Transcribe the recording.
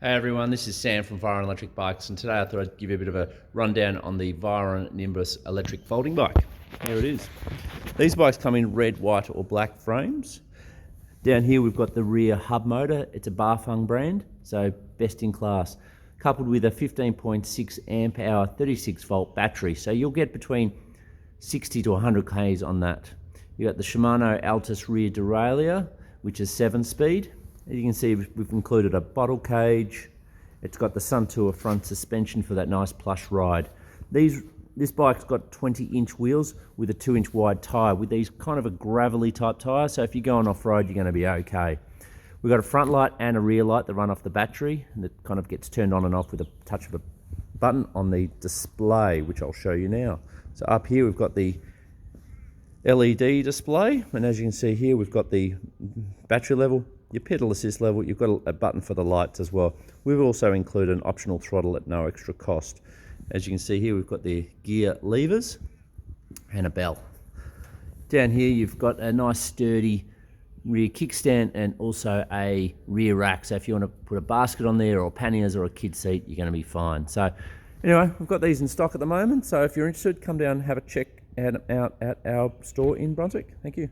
Hey everyone, this is Sam from Vyron Electric Bikes, and today I thought I'd give you a bit of a rundown on the Vyron Nimbus electric folding bike. Here it is. These bikes come in red, white or black frames. Down here we've got the rear hub motor. It's a Bafeng brand, so best in class, coupled with a 15.6 amp hour 36 volt battery, so you'll get between 60 to 100 k's on that. You've got the Shimano Altus rear derailleur, which is 7-speed. As you can see, we've included a bottle cage. It's got the Suntour front suspension for that nice plush ride. This bike's got 20-inch wheels with a 2-inch wide tyre, with these kind of a gravelly type tyre, so if you're going off-road, you're going to be okay. We've got a front light and a rear light that run off the battery, and it kind of gets turned on and off with a touch of a button on the display, which I'll show you now. So up here we've got the LED display, and as you can see here, we've got the battery level, your pedal assist level, you've got a button for the lights as well. We've also included an optional throttle at no extra cost. As you can see here, we've got the gear levers and a bell. Down here you've got a nice sturdy rear kickstand and also a rear rack, so if you want to put a basket on there or panniers or a kid seat, you're going to be fine. So anyway, we've got these in stock at the moment, so if you're interested, come down and have a check out at our store in Brunswick. Thank you.